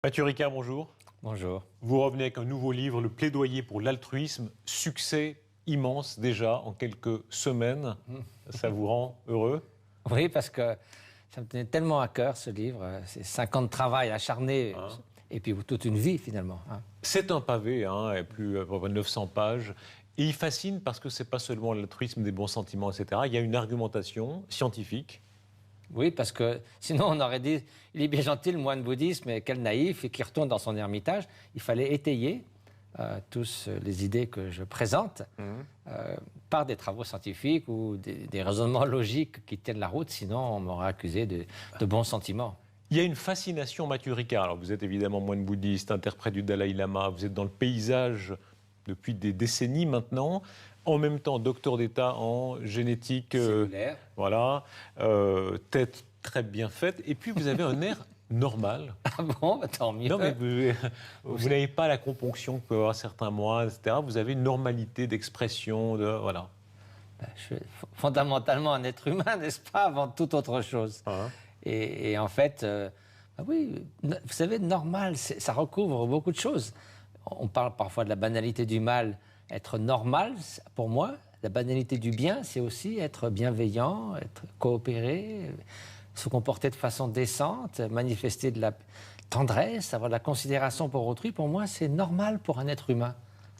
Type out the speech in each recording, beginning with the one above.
Mathieu Ricard, bonjour. Bonjour. Vous revenez avec un nouveau livre, Le plaidoyer pour l'altruisme. Succès immense déjà en quelques semaines. Ça vous rend heureux? Oui, parce que ça me tenait tellement à cœur ce livre. C'est 5 ans de travail acharné et puis toute une vie finalement. C'est un pavé, et plus à peu près 900 pages. Et il fascine parce que ce n'est pas seulement l'altruisme des bons sentiments, etc. Il y a une argumentation scientifique. Oui, parce que sinon on aurait dit il est bien gentil le moine bouddhiste, mais quel naïf, et qui retourne dans son ermitage. Il fallait étayer tous les idées que je présente par des travaux scientifiques ou des raisonnements logiques qui tiennent la route, sinon on m'aurait accusé de bons sentiments. Il y a une fascination, Mathieu Ricard. Alors vous êtes évidemment moine bouddhiste, interprète du Dalai Lama, vous êtes dans le paysage depuis des décennies maintenant. En même temps, docteur d'État en génétique, voilà, tête très bien faite. Et puis, vous avez un air normal. Ah bon, bah, tant mieux. Non, mais vous n'avez pas la componction que peuvent avoir certains moines, etc. Vous avez une normalité d'expression, voilà. Bah, je suis fondamentalement un être humain, n'est-ce pas, avant toute autre chose. Et en fait, oui, vous savez, normal, ça recouvre beaucoup de choses. On parle parfois de la banalité du mal. Être normal, pour moi, la banalité du bien, c'est aussi être bienveillant, être coopérer, se comporter de façon décente, manifester de la tendresse, avoir de la considération pour autrui. Pour moi, c'est normal pour un être humain.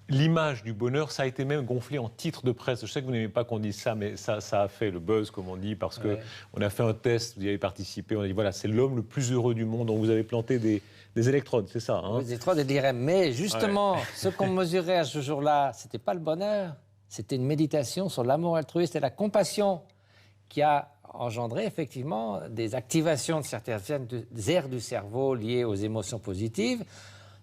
L'image du bonheur, ça a été même gonflé en titre de presse. Je sais que vous n'aimez pas qu'on dise ça, mais ça a fait le buzz, comme on dit, parce qu'on a fait un test, vous y avez participé, on a dit, voilà, c'est l'homme le plus heureux du monde, dont vous avez planté des électrodes, c'est ça, Des électrodes de l'IRM. Mais justement, ce qu'on mesurait à ce jour-là, ce n'était pas le bonheur, c'était une méditation sur l'amour altruiste et la compassion qui a engendré effectivement des activations de certaines aires du cerveau liées aux émotions positives,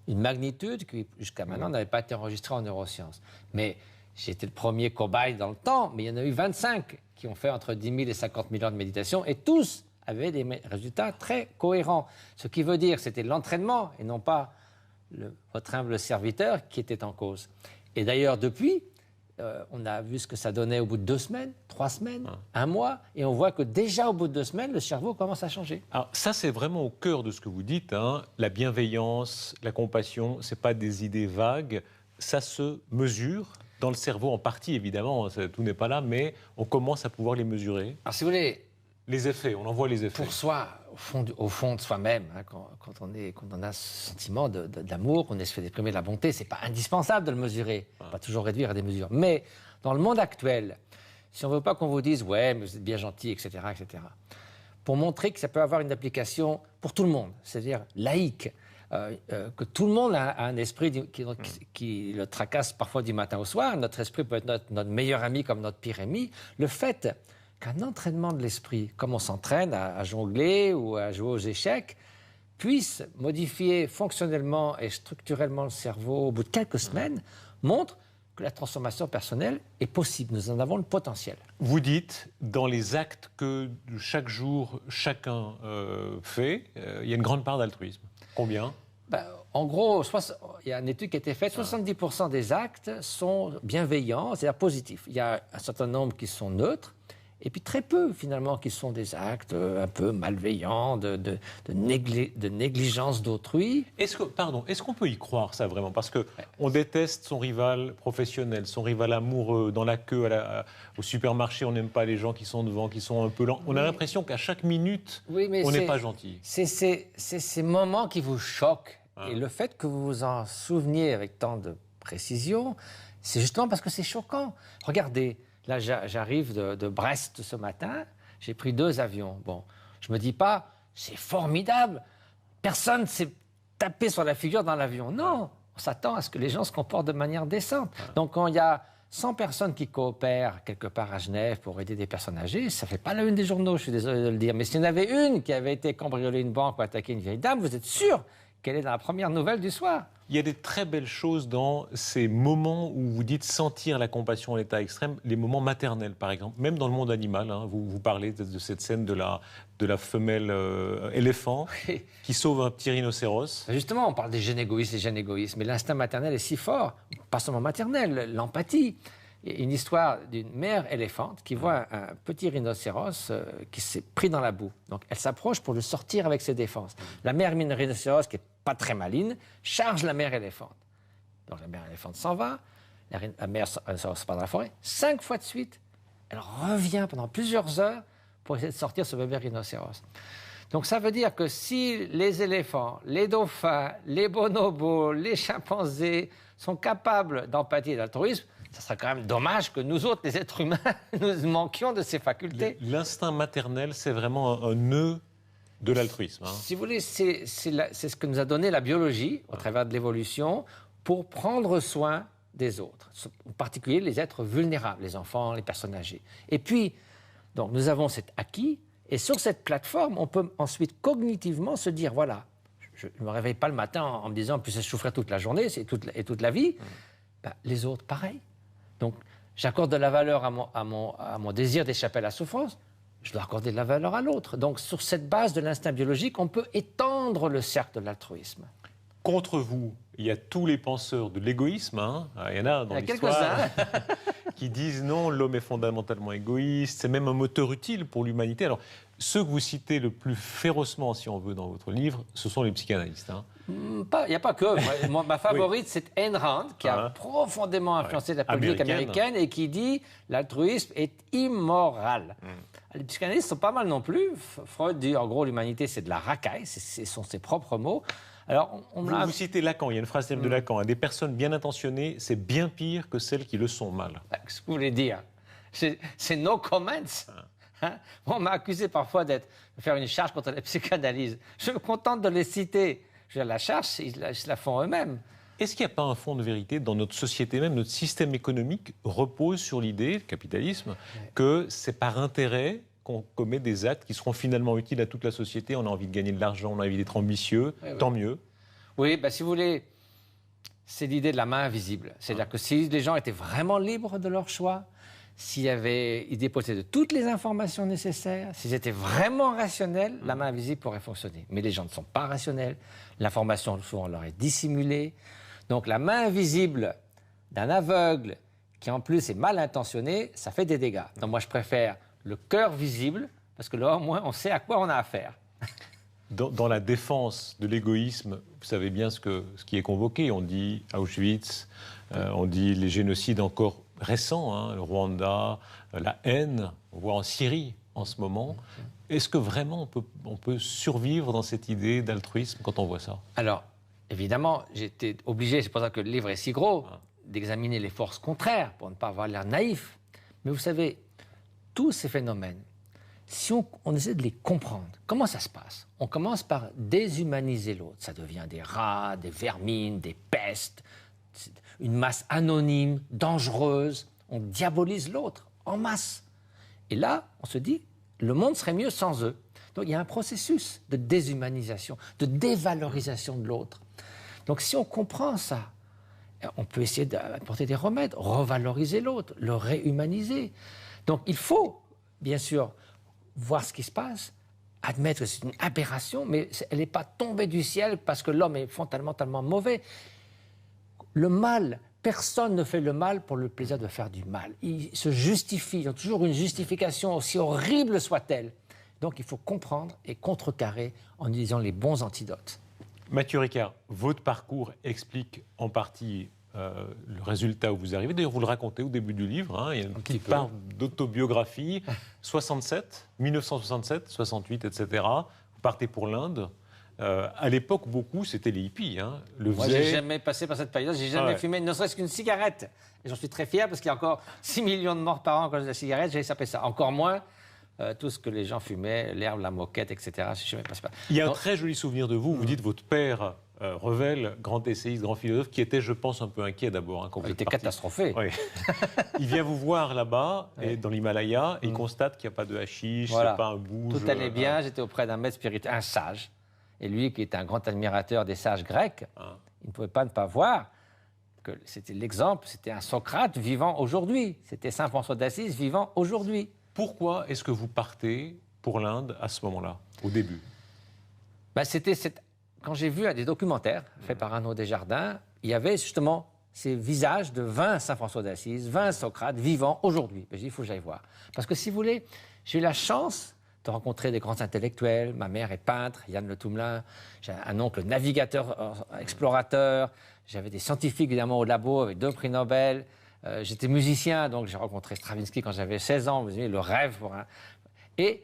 une magnitude qui, jusqu'à maintenant, n'avait pas été enregistrée en neurosciences. Mais j'ai été le premier cobaye dans le temps, mais il y en a eu 25 qui ont fait entre 10 000 et 50 000 heures de méditation, et tous avaient des résultats très cohérents. Ce qui veut dire que c'était l'entraînement, et non pas votre humble serviteur, qui était en cause. Et d'ailleurs, depuis, on a vu ce que ça donnait au bout de 2 semaines, 3 semaines, 1 mois, et on voit que déjà au bout de 2 semaines, le cerveau commence à changer. Alors ça, c'est vraiment au cœur de ce que vous dites, la bienveillance, la compassion, ce n'est pas des idées vagues, ça se mesure dans le cerveau en partie, évidemment, tout n'est pas là, mais on commence à pouvoir les mesurer. Alors si vous voulez... Les effets, on en voit les effets. Pour soi, au fond de soi-même, quand on a ce sentiment d'amour, qu'on essaie d'exprimer de la bonté, c'est pas indispensable de le mesurer, pas toujours réduire à des mesures. Mais dans le monde actuel, si on veut pas qu'on vous dise « ouais, mais vous êtes bien gentil, etc., etc. », pour montrer que ça peut avoir une application pour tout le monde, c'est-à-dire laïque, que tout le monde a un esprit qui le tracasse parfois du matin au soir, notre esprit peut être notre meilleur ami comme notre pire ennemi, le fait qu'un entraînement de l'esprit, comme on s'entraîne à jongler ou à jouer aux échecs, puisse modifier fonctionnellement et structurellement le cerveau au bout de quelques semaines, montre que la transformation personnelle est possible. Nous en avons le potentiel. Vous dites, dans les actes que chaque jour chacun fait, il y a une grande part d'altruisme. Combien ? En gros, il y a une étude qui a été faite, 70% des actes sont bienveillants, c'est-à-dire positifs. Il y a un certain nombre qui sont neutres, et puis très peu, finalement, qui sont des actes un peu malveillants, de négligence d'autrui. Est-ce qu'on peut y croire, ça, vraiment ? Parce qu'on déteste son rival professionnel, son rival amoureux, dans la queue au supermarché, on n'aime pas les gens qui sont devant, qui sont un peu lents. On a l'impression qu'à chaque minute, on n'est pas gentil. C'est ces moments qui vous choquent. Et le fait que vous vous en souveniez avec tant de précision, c'est justement parce que c'est choquant. Regardez. Là, j'arrive de Brest ce matin, j'ai pris 2 avions. Bon, je me dis pas, c'est formidable, personne ne s'est tapé sur la figure dans l'avion. Non, on s'attend à ce que les gens se comportent de manière décente. Donc, quand il y a 100 personnes qui coopèrent quelque part à Genève pour aider des personnes âgées, ça ne fait pas la une des journaux, je suis désolé de le dire. Mais s'il y en avait une qui avait été cambrioler une banque ou attaquer une vieille dame, vous êtes sûr qu'elle est dans la première nouvelle du soir. Il y a des très belles choses dans ces moments où vous dites sentir la compassion à l'état extrême, les moments maternels par exemple, même dans le monde animal. Vous parlez de cette scène de la femelle éléphant qui sauve un petit rhinocéros. Justement, on parle des gènes égoïstes, mais l'instinct maternel est si fort, pas seulement maternel, l'empathie. une histoire d'une mère éléphante qui voit un petit rhinocéros qui s'est pris dans la boue. Donc elle s'approche pour le sortir avec ses défenses. La mère rhinocéros, qui n'est pas très maligne, charge la mère éléphante. Donc la mère éléphante s'en va, la mère rhinocéros part dans la forêt. 5 fois de suite, elle revient pendant plusieurs heures pour essayer de sortir ce bébé rhinocéros. Donc ça veut dire que si les éléphants, les dauphins, les bonobos, les chimpanzés sont capables d'empathie et d'altruisme, ça serait quand même dommage que nous autres, les êtres humains, nous manquions de ces facultés. L'instinct maternel, c'est vraiment un nœud de l'altruisme. Si vous voulez, c'est ce que nous a donné la biologie, au travers de l'évolution, pour prendre soin des autres, en particulier les êtres vulnérables, les enfants, les personnes âgées. Et puis, donc, nous avons cet acquis, et sur cette plateforme, on peut ensuite cognitivement se dire, voilà, je ne me réveille pas le matin en me disant, plus je souffrais toute la journée et toute la vie, ben, les autres, pareil. Donc, j'accorde de la valeur à mon désir d'échapper à la souffrance, je dois accorder de la valeur à l'autre. Donc, sur cette base de l'instinct biologique, on peut étendre le cercle de l'altruisme. Contre vous, il y a tous les penseurs de l'égoïsme, il y en a dans l'histoire, qui disent non, l'homme est fondamentalement égoïste, c'est même un moteur utile pour l'humanité. Alors, ceux que vous citez le plus férocement, si on veut, dans votre livre, ce sont les psychanalystes. Il n'y a pas que. Ma favorite, c'est Ayn Rand, qui a profondément influencé la politique américaine et qui dit l'altruisme est immoral. Les psychanalystes sont pas mal non plus. Freud dit, en gros, l'humanité, c'est de la racaille, ce sont ses propres mots. Alors, vous citez Lacan, il y a une phrase de Lacan, des personnes bien intentionnées, c'est bien pire que celles qui le sont mal. Ce que vous voulez dire, c'est no comments. On m'a accusé parfois de faire une charge contre la psychanalyse. Je me contente de les citer. Je veux dire, la charge, ils la font eux-mêmes. Est-ce qu'il n'y a pas un fond de vérité dans notre société même, notre système économique repose sur l'idée, le capitalisme, que c'est par intérêt qu'on commet des actes qui seront finalement utiles à toute la société. On a envie de gagner de l'argent, on a envie d'être ambitieux, tant mieux. Oui, si vous voulez, c'est l'idée de la main invisible. C'est-à-dire que si les gens étaient vraiment libres de leur choix, ils déposaient de toutes les informations nécessaires, s'ils étaient vraiment rationnels, la main invisible pourrait fonctionner. Mais les gens ne sont pas rationnels, l'information souvent leur est dissimulée. Donc la main invisible d'un aveugle qui en plus est mal intentionné, ça fait des dégâts. Donc moi je préfère le cœur visible, parce que là, au moins, on sait à quoi on a affaire. Dans la défense de l'égoïsme, vous savez bien ce qui est convoqué. On dit Auschwitz, on dit les génocides encore récents, le Rwanda, la haine, on voit en Syrie en ce moment. Est-ce que vraiment on peut survivre dans cette idée d'altruisme quand on voit ça? Alors, évidemment, j'étais obligé, c'est pour ça que le livre est si gros, d'examiner les forces contraires pour ne pas avoir l'air naïf. Mais vous savez, tous ces phénomènes, si on essaie de les comprendre, comment ça se passe? On commence par déshumaniser l'autre. Ça devient des rats, des vermines, des pestes, une masse anonyme, dangereuse. On diabolise l'autre en masse. Et là, on se dit, le monde serait mieux sans eux. Donc il y a un processus de déshumanisation, de dévalorisation de l'autre. Donc si on comprend ça, on peut essayer d'apporter des remèdes, revaloriser l'autre, le réhumaniser. Donc il faut, bien sûr, voir ce qui se passe, admettre que c'est une aberration, mais elle n'est pas tombée du ciel parce que l'homme est fondamentalement mauvais. Le mal, personne ne fait le mal pour le plaisir de faire du mal. Ils se justifient, ils ont toujours une justification, aussi horrible soit-elle. Donc il faut comprendre et contrecarrer en utilisant les bons antidotes. Mathieu Ricard, votre parcours explique en partie le résultat où vous arrivez. D'ailleurs, vous le racontez au début du livre. Il y a une petite part d'autobiographie. 1967, 68, etc. Vous partez pour l'Inde. À l'époque, beaucoup, c'était les hippies. Moi, je n'ai jamais passé par cette période. Je n'ai jamais fumé, ne serait-ce qu'une cigarette. Et j'en suis très fier parce qu'il y a encore 6 millions de morts par an à cause de la cigarette. J'ai échappé ça. Encore moins tout ce que les gens fumaient, l'herbe, la moquette, etc. Je jamais passé par. Il y a un très joli souvenir de vous. Vous dites votre père, Revel, grand essayiste, grand philosophe, qui était, je pense, un peu inquiet d'abord. Quand il était catastrophé. Oui. Il vient vous voir là-bas, dans l'Himalaya, et il constate qu'il n'y a pas de hashish, pas un bouge. Tout allait bien. J'étais auprès d'un maître spirituel, un sage. Et lui, qui était un grand admirateur des sages grecs, il ne pouvait pas ne pas voir que c'était l'exemple, c'était un Socrate vivant aujourd'hui. C'était Saint François d'Assise vivant aujourd'hui. Pourquoi est-ce que vous partez pour l'Inde à ce moment-là, au début? Quand j'ai vu des documentaires faits par Arnaud Desjardins, il y avait justement ces visages de 20 Saint François d'Assise, 20 Socrate vivants aujourd'hui. Ben, j'ai dit, il faut que j'aille voir. Parce que si vous voulez, j'ai eu la chance de rencontrer des grands intellectuels. Ma mère est peintre, Yann Le Toumelin. J'ai un oncle navigateur, explorateur. J'avais des scientifiques, évidemment, au labo avec 2 prix Nobel. J'étais musicien, donc j'ai rencontré Stravinsky quand j'avais 16 ans. Vous voyez, le rêve pour un... Et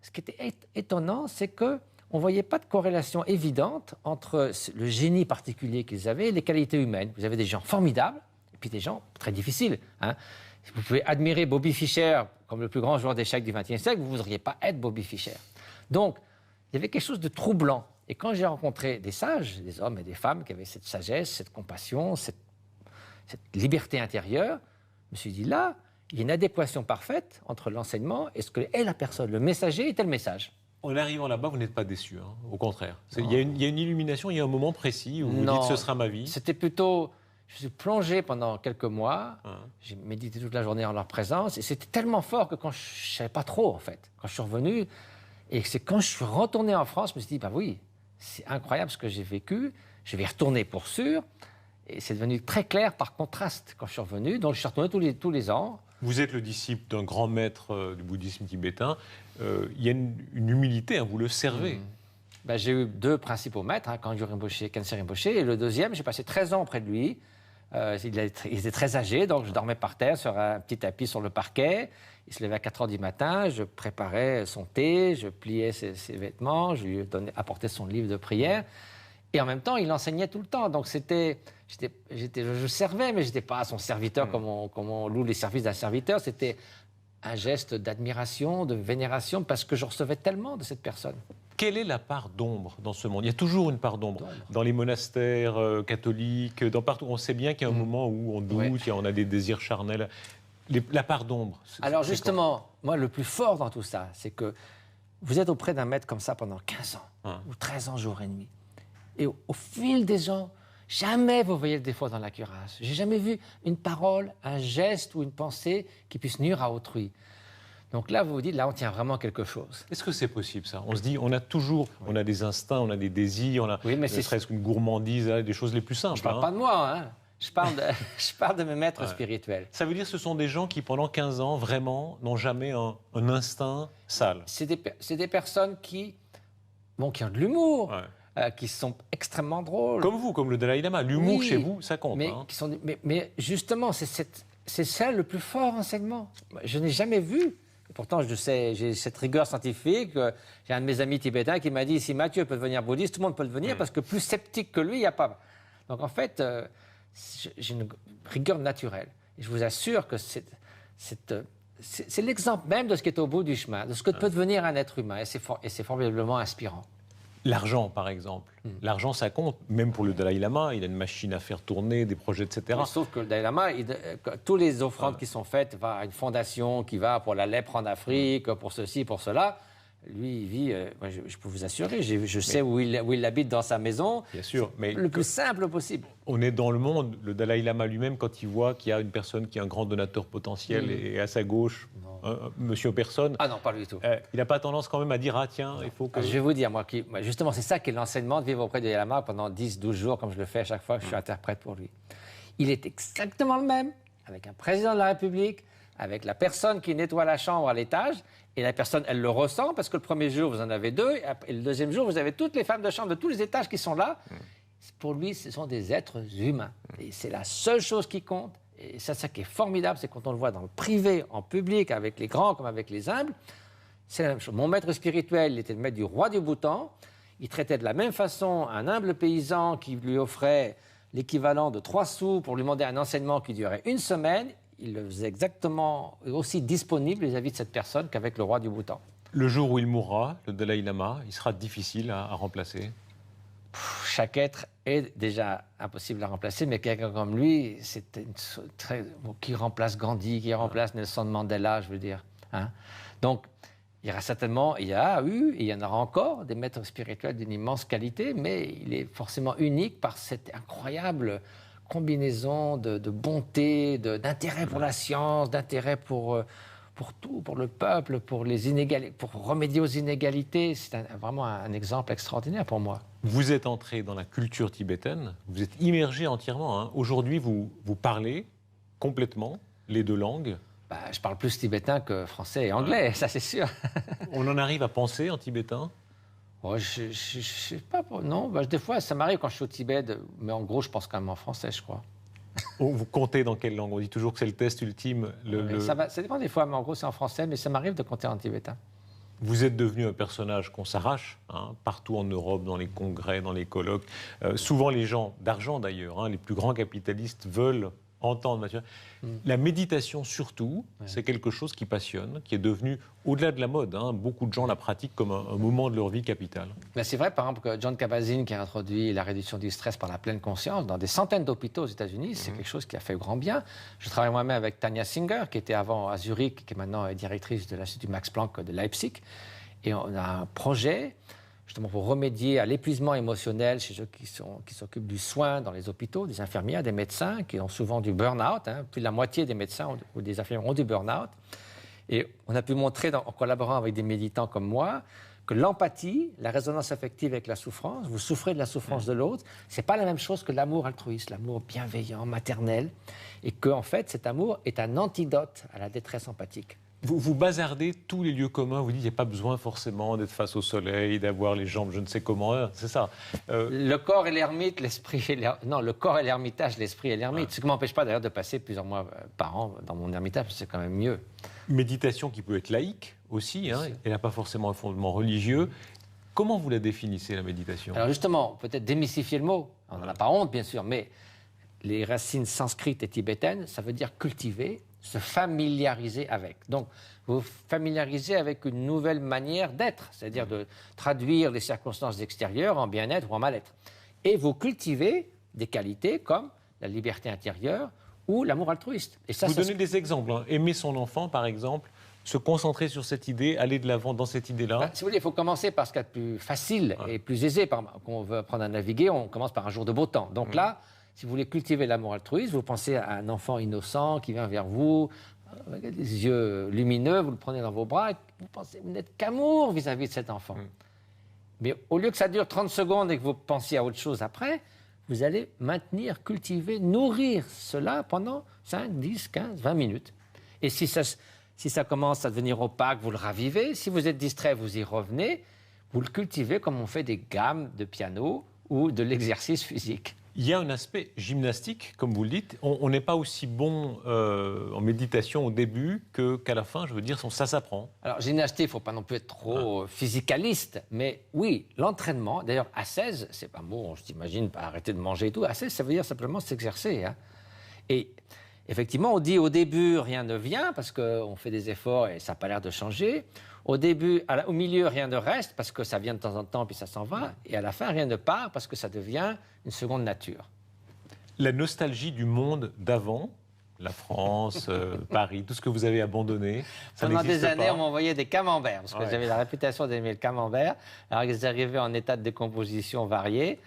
ce qui était étonnant, c'est qu'on ne voyait pas de corrélation évidente entre le génie particulier qu'ils avaient et les qualités humaines. Vous avez des gens formidables et puis des gens très difficiles. Hein. Vous pouvez admirer Bobby Fischer comme le plus grand joueur d'échecs du XXe siècle, vous ne voudriez pas être Bobby Fischer. Donc, il y avait quelque chose de troublant. Et quand j'ai rencontré des sages, des hommes et des femmes qui avaient cette sagesse, cette compassion, cette liberté intérieure, je me suis dit, là, il y a une adéquation parfaite entre l'enseignement et ce que est la personne. Le messager est le message. En arrivant là-bas, vous n'êtes pas déçu, hein. Au contraire. Il y a une illumination, il y a un moment précis où vous dites, ce sera ma vie. C'était plutôt... Je suis plongé pendant quelques mois, j'ai médité toute la journée en leur présence, et c'était tellement fort que quand je ne savais pas trop, en fait, quand je suis revenu, et c'est quand je suis retourné en France, je me suis dit, bah oui, c'est incroyable ce que j'ai vécu, je vais y retourner pour sûr, et c'est devenu très clair par contraste quand je suis revenu, donc je suis retourné tous les ans. Vous êtes le disciple d'un grand maître du bouddhisme tibétain, il y a une humilité, hein, vous le servez. Ben, j'ai eu 2 principaux maîtres, hein, Kangyo Rinpoché et Khyentse Rinpoché, et le deuxième, j'ai passé 13 ans auprès de lui. Il était très âgé, donc je dormais par terre sur un petit tapis sur le parquet. Il se levait à 4 h du matin, je préparais son thé, je pliais ses vêtements, je lui apportais son livre de prière. Et en même temps, il enseignait tout le temps. Donc je servais, mais je n'étais pas son serviteur comme on loue les services d'un serviteur. C'était un geste d'admiration, de vénération, parce que je recevais tellement de cette personne. Quelle est la part d'ombre dans ce monde? Il y a toujours une part d'ombre. Dans les monastères catholiques, partout. On sait bien qu'il y a un moment où on doute, on a des désirs charnels. La part d'ombre. Alors justement, moi, le plus fort dans tout ça, c'est que vous êtes auprès d'un maître comme ça pendant 15 ans, ou 13 ans, jour et nuit. Et au fil des ans, jamais vous voyez le défaut dans la cuirasse. J'ai jamais vu une parole, un geste ou une pensée qui puisse nuire à autrui. Donc là, vous vous dites, là, on tient vraiment quelque chose. Est-ce que c'est possible, ça? On se dit, on a toujours, on a des instincts, on a des désirs, on a ne serait-ce qu'une gourmandise, des choses les plus simples. Je ne parle pas de moi, hein. Je parle de mes maîtres spirituels. Ça veut dire que ce sont des gens qui, pendant 15 ans, vraiment, n'ont jamais un instinct sale. C'est des personnes qui ont de l'humour, qui sont extrêmement drôles. Comme vous, comme le Dalai Lama. L'humour, chez vous, ça compte. Mais justement, c'est ça le plus fort enseignement. Je n'ai jamais vu. Et pourtant, je sais, j'ai cette rigueur scientifique. J'ai un de mes amis tibétains qui m'a dit, si Mathieu peut devenir bouddhiste, tout le monde peut le devenir, parce que plus sceptique que lui, il n'y a pas. Donc en fait, j'ai une rigueur naturelle. Et je vous assure que c'est l'exemple même de ce qui est au bout du chemin, de ce que peut devenir un être humain. Et c'est formidablement inspirant. L'argent, par exemple. L'argent, ça compte. Même pour le Dalai Lama, il a une machine à faire tourner, des projets, etc. Mais sauf que le Dalai Lama, tous les offrandes qui sont faites vont à une fondation qui va pour la lèpre en Afrique, pour ceci, pour cela. Lui, il vit, je peux vous assurer, je sais où il habite dans sa maison. Bien sûr, mais le plus simple possible. On est dans le monde. Le Dalai Lama lui-même, quand il voit qu'il y a une personne qui est un grand donateur potentiel et à sa gauche, monsieur personne. Ah non, pas du tout. Il n'a pas tendance quand même à dire, tiens, il faut que... Je vais vous dire, moi, justement, c'est ça qui est l'enseignement de vivre auprès du Dalai Lama pendant 10-12 jours, comme je le fais à chaque fois que je suis interprète pour lui. Il est exactement le même, avec un président de la République, avec la personne qui nettoie la chambre à l'étage, et la personne, elle le ressent, parce que le premier jour, vous en avez 2, et le deuxième jour, vous avez toutes les femmes de chambre de tous les étages qui sont là. Pour lui, ce sont des êtres humains. Et c'est la seule chose qui compte. Et ça qui est formidable, c'est quand on le voit dans le privé, en public, avec les grands comme avec les humbles, c'est la même chose. Mon maître spirituel, il était le maître du roi du Bhoutan. Il traitait de la même façon un humble paysan qui lui offrait l'équivalent de 3 sous pour lui demander un enseignement qui durait 1 semaine. Il le faisait exactement aussi disponible vis-à-vis de cette personne qu'avec le roi du Bhoutan. Le jour où il mourra, le Dalai Lama, il sera difficile à remplacer. Chaque être est déjà impossible à remplacer, mais quelqu'un comme lui, qui remplace Gandhi, qui remplace Nelson Mandela, je veux dire. Hein. Donc, il y aura certainement, il y a eu, et il y en aura encore, des maîtres spirituels d'une immense qualité, mais il est forcément unique par cette incroyable combinaison de bonté, d'intérêt pour la science, d'intérêt pour tout, pour le peuple, pour remédier aux inégalités. C'est vraiment un exemple extraordinaire pour moi. Vous êtes entré dans la culture tibétaine, vous êtes immergé entièrement. Hein. Aujourd'hui, vous parlez complètement les deux langues. Je parle plus tibétain que français et anglais, ça c'est sûr. On en arrive à penser en tibétain? Je sais pas, non. Des fois, ça m'arrive quand je suis au Tibet, mais en gros, je pense quand même en français, je crois. Vous comptez dans quelle langue? On dit toujours que c'est le test ultime. Ça dépend des fois, mais en gros, c'est en français, mais ça m'arrive de compter en tibétain. Vous êtes devenu un personnage qu'on s'arrache, hein, partout en Europe, dans les congrès, dans les colloques. Souvent, les gens d'argent d'ailleurs, hein, les plus grands capitalistes veulent entendre. La méditation, surtout, c'est quelque chose qui passionne, qui est devenu, au-delà de la mode, hein, beaucoup de gens la pratiquent comme un moment de leur vie capitale. C'est vrai, par exemple, que John Kabat-Zinn, qui a introduit la réduction du stress par la pleine conscience dans des centaines d'hôpitaux aux États-Unis, c'est quelque chose qui a fait grand bien. Je travaille moi-même avec Tania Singer, qui était avant à Zurich, qui est maintenant directrice de l'Institut Max Planck de Leipzig. Et on a un projet justement pour remédier à l'épuisement émotionnel chez ceux qui s'occupent du soin dans les hôpitaux, des infirmières, des médecins qui ont souvent du burn-out. Hein. Plus de la moitié des médecins ou des infirmières ont du burn-out. Et on a pu montrer, en collaborant avec des méditants comme moi, que l'empathie, la résonance affective avec la souffrance, vous souffrez de la souffrance de l'autre, c'est pas la même chose que l'amour altruiste, l'amour bienveillant, maternel, et que en fait cet amour est un antidote à la détresse empathique. Vous bazardez tous les lieux communs, vous dites qu'il n'y a pas besoin forcément d'être face au soleil, d'avoir les jambes je ne sais comment, c'est ça. Le corps est l'ermite, l'esprit est l'ermite. Non, le corps est l'ermitage, l'esprit est l'ermite. Ce qui ne m'empêche pas d'ailleurs de passer plusieurs mois par an dans mon ermitage, c'est quand même mieux. Méditation qui peut être laïque aussi, hein, elle n'a pas forcément un fondement religieux. Comment vous la définissez, la méditation? Alors justement, peut-être démystifier le mot. On n'en a pas honte, bien sûr, mais les racines sanskrites et tibétaines, ça veut dire cultiver, se familiariser avec. Donc, vous familiarisez avec une nouvelle manière d'être, c'est-à-dire de traduire les circonstances extérieures en bien-être ou en mal-être. Et vous cultivez des qualités comme la liberté intérieure ou l'amour altruiste. Et ça, vous donnez des exemples. Hein. Aimer son enfant, par exemple, se concentrer sur cette idée, aller de l'avant dans cette idée-là. Si vous voulez, il faut commencer par ce qu'il y a de plus facile et plus aisé. Par exemple, quand on veut apprendre à naviguer, on commence par un jour de beau temps. Donc là, si vous voulez cultiver l'amour altruiste, vous pensez à un enfant innocent qui vient vers vous, avec des yeux lumineux, vous le prenez dans vos bras, et vous n'êtes qu'amour vis-à-vis de cet enfant. Mais au lieu que ça dure 30 secondes et que vous pensiez à autre chose après, vous allez maintenir, cultiver, nourrir cela pendant 5, 10, 15, 20 minutes. Et si ça commence à devenir opaque, vous le ravivez. Si vous êtes distrait, vous y revenez. Vous le cultivez comme on fait des gammes de piano ou de l'exercice physique. Il y a un aspect gymnastique, comme vous le dites. On n'est pas aussi bon en méditation au début qu'à la fin. Je veux dire, ça s'apprend. Alors, gymnastique, il ne faut pas non plus être trop physicaliste. Mais oui, l'entraînement, d'ailleurs, ascèse, c'est pas bon, je t'imagine, pas arrêter de manger et tout. Ascèse, ça veut dire simplement s'exercer. Hein. Et effectivement, on dit au début, rien ne vient parce qu'on fait des efforts et ça n'a pas l'air de changer. Au début, au milieu, rien ne reste parce que ça vient de temps en temps puis ça s'en va. Et à la fin, rien ne part parce que ça devient une seconde nature. La nostalgie du monde d'avant, la France, Paris, tout ce que vous avez abandonné, ça pendant des années, pas. on m'envoyait des camemberts parce que j'avais la réputation d'aimer le camembert. Alors qu'ils arrivaient en état de décomposition varié.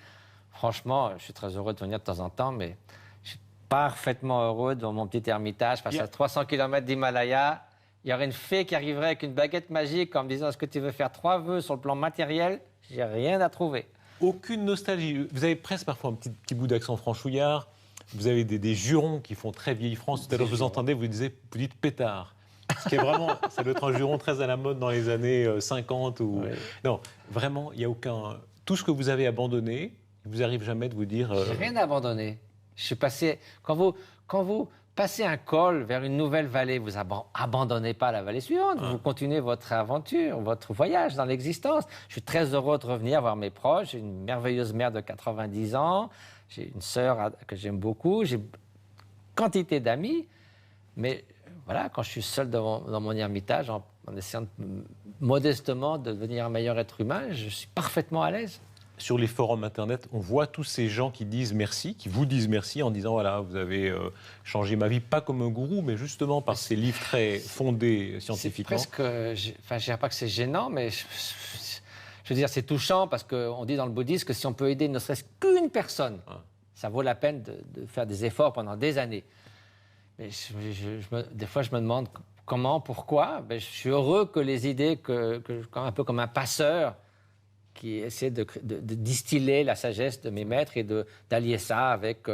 Franchement, je suis très heureux de venir de temps en temps, mais je suis parfaitement heureux dans mon petit ermitage face à 300 km d'Himalaya. Il y aurait une fée qui arriverait avec une baguette magique en me disant « Est-ce que tu veux faire 3 vœux sur le plan matériel ?» J'ai rien à trouver. Aucune nostalgie. Vous avez presque parfois un petit bout d'accent franchouillard. Vous avez des jurons qui font très vieille France. Tout à l'heure, je vous entendais, vous dites pétard. Ce qui est vraiment, ça doit être un juron très à la mode dans les années 50. Ou... Oui. Non, vraiment, il n'y a aucun... Tout ce que vous avez abandonné, il ne vous arrive jamais de vous dire... J'ai rien abandonné. Je suis passé... Quand vous passez un col vers une nouvelle vallée, vous abandonnez pas la vallée suivante, vous continuez votre aventure, votre voyage dans l'existence. Je suis très heureux de revenir voir mes proches. J'ai une merveilleuse mère de 90 ans, j'ai une sœur que j'aime beaucoup, j'ai quantité d'amis, mais voilà, quand je suis seul dans mon ermitage, en essayant modestement de devenir un meilleur être humain, je suis parfaitement à l'aise. Sur les forums Internet, on voit tous ces gens qui disent merci, qui vous disent merci en disant voilà, vous avez changé ma vie, pas comme un gourou, mais justement par ces livres très fondés scientifiquement. C'est presque, je ne dirais pas que c'est gênant, mais je veux dire, c'est touchant parce qu'on dit dans le bouddhisme que si on peut aider ne serait-ce qu'une personne, ça vaut la peine de faire des efforts pendant des années. Mais des fois, je me demande comment, pourquoi. Je suis heureux que les idées, un peu comme un passeur, qui essaie de distiller la sagesse de mes maîtres et d'allier ça avec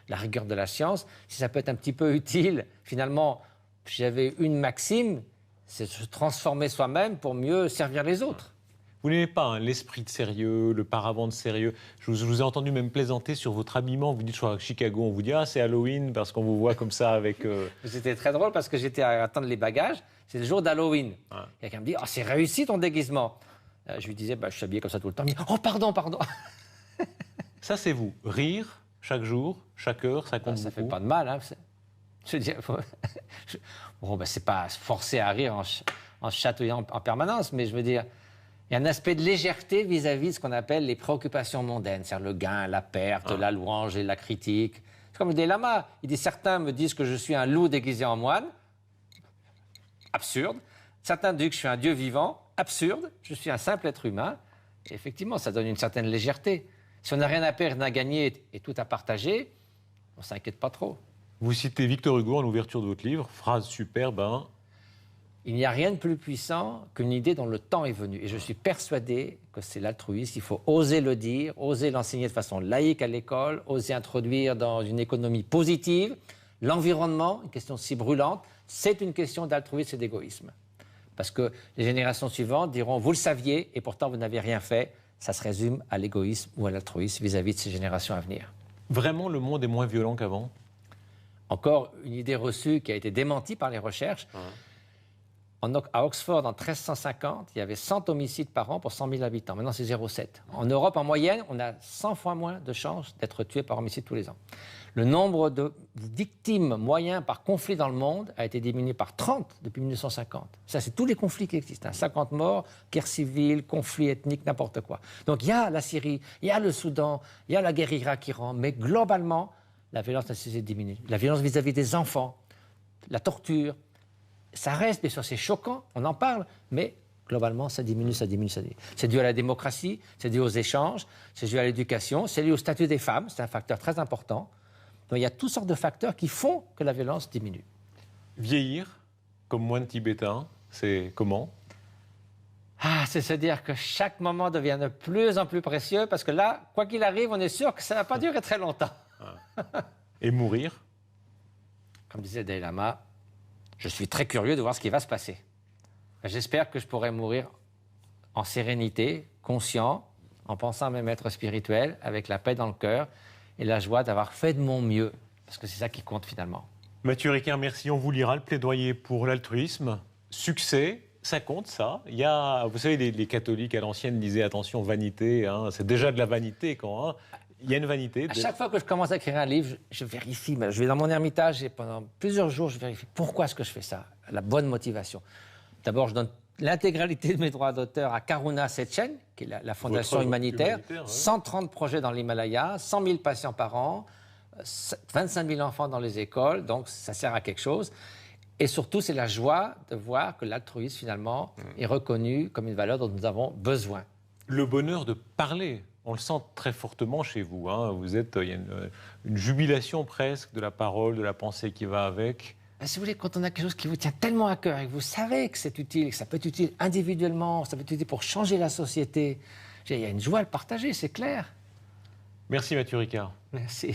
la rigueur de la science. Si ça peut être un petit peu utile, finalement, j'avais une maxime, c'est de se transformer soi-même pour mieux servir les autres. Vous n'aimez pas hein, l'esprit de sérieux, le paravent de sérieux. Je vous ai entendu même plaisanter sur votre habillement. Vous dites, je crois, à Chicago, on vous dit « Ah, c'est Halloween » parce qu'on vous voit comme ça avec... C'était très drôle parce que j'étais à attendre les bagages. C'est le jour d'Halloween. Ah. Quelqu'un me dit « Oh, c'est réussi ton déguisement !» Je lui disais « Je suis habillé comme ça tout le temps. » Il me dit « Oh, pardon, pardon !» Ça, c'est vous. Rire, chaque jour, chaque heure, ça compte beaucoup. Ça fait pas de mal. Hein. Je veux dire, bon, ben, c'est pas forcé à rire en chatouillant en permanence, mais je veux dire... Il y a un aspect de légèreté vis-à-vis de ce qu'on appelle les préoccupations mondaines, c'est-à-dire le gain, la perte, la louange et la critique. C'est comme le Dalai Lama. Il dit, certains me disent que je suis un loup déguisé en moine. Absurde. Certains disent que je suis un dieu vivant. Absurde. Je suis un simple être humain. Et effectivement, ça donne une certaine légèreté. Si on n'a rien à perdre, rien à gagner et tout à partager, on ne s'inquiète pas trop. Vous citez Victor Hugo en ouverture de votre livre, phrase superbe, hein. Il n'y a rien de plus puissant qu'une idée dont le temps est venu. Et je suis persuadé que c'est l'altruisme. Il faut oser le dire, oser l'enseigner de façon laïque à l'école, oser introduire dans une économie positive. L'environnement, une question si brûlante, c'est une question d'altruisme et d'égoïsme. Parce que les générations suivantes diront « vous le saviez et pourtant vous n'avez rien fait ». Ça se résume à l'égoïsme ou à l'altruisme vis-à-vis de ces générations à venir. Vraiment, le monde est moins violent qu'avant ? Encore une idée reçue qui a été démentie par les recherches. À Oxford, en 1350, il y avait 100 homicides par an pour 100 000 habitants. Maintenant, c'est 0,7. En Europe, en moyenne, on a 100 fois moins de chances d'être tué par homicide tous les ans. Le nombre de victimes moyens par conflit dans le monde a été diminué par 30 depuis 1950. Ça, c'est tous les conflits qui existent. 50 morts, guerre civile, conflits ethniques, n'importe quoi. Donc, il y a la Syrie, il y a le Soudan, il y a la guerre Irak-Iran, mais globalement, la violence n'a cessé de diminuer. La violence vis-à-vis des enfants, la torture, ça reste, bien sûr, c'est choquant, on en parle, mais globalement, ça diminue, ça diminue, ça diminue. C'est dû à la démocratie, c'est dû aux échanges, c'est dû à l'éducation, c'est dû au statut des femmes, c'est un facteur très important. Donc il y a toutes sortes de facteurs qui font que la violence diminue. Vieillir, comme moine tibétain, c'est comment ? C'est se dire que chaque moment devient de plus en plus précieux, parce que là, quoi qu'il arrive, on est sûr que ça ne va pas durer très longtemps. Et mourir ? Comme disait Dalai Lama, je suis très curieux de voir ce qui va se passer. J'espère que je pourrai mourir en sérénité, conscient, en pensant à mes maîtres spirituels, avec la paix dans le cœur et la joie d'avoir fait de mon mieux, parce que c'est ça qui compte finalement. Mathieu Ricard, merci. On vous lira le plaidoyer pour l'altruisme. Succès, ça compte, ça. Il y a, vous savez, les catholiques à l'ancienne disaient attention, vanité, hein, c'est déjà de la vanité quand. Hein. Il y a une vanité. À chaque fois que je commence à écrire un livre, je vérifie. Je vais dans mon ermitage et pendant plusieurs jours, je vérifie pourquoi est-ce que je fais ça, la bonne motivation. D'abord, je donne l'intégralité de mes droits d'auteur à Karuna Sechen, qui est la fondation humanitaire. 130 projets dans l'Himalaya, 100 000 patients par an, 25 000 enfants dans les écoles, donc ça sert à quelque chose. Et surtout, c'est la joie de voir que l'altruisme, finalement, est reconnu comme une valeur dont nous avons besoin. Le bonheur de parler. On le sent très fortement chez vous. Hein. Il y a une jubilation presque de la parole, de la pensée qui va avec. Si vous voulez, quand on a quelque chose qui vous tient tellement à cœur et que vous savez que c'est utile, que ça peut être utile individuellement, ça peut être utile pour changer la société, il y a une joie à le partager, c'est clair. Merci Mathieu Ricard. Merci.